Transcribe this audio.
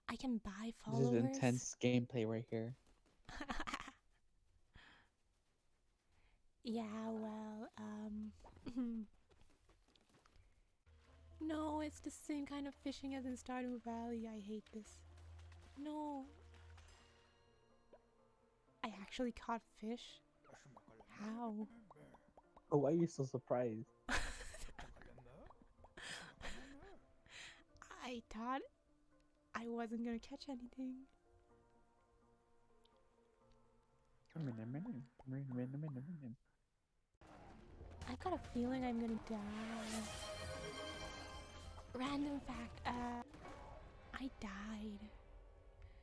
I can buy This is followers. intense gameplay right here. Yeah, well, no, it's the same kind of fishing as in Stardew Valley. I hate this. No. I actually caught fish? How? Oh, why are you so surprised? I thought I wasn't gonna catch anything. I got a feeling I'm gonna die. Random fact, I died.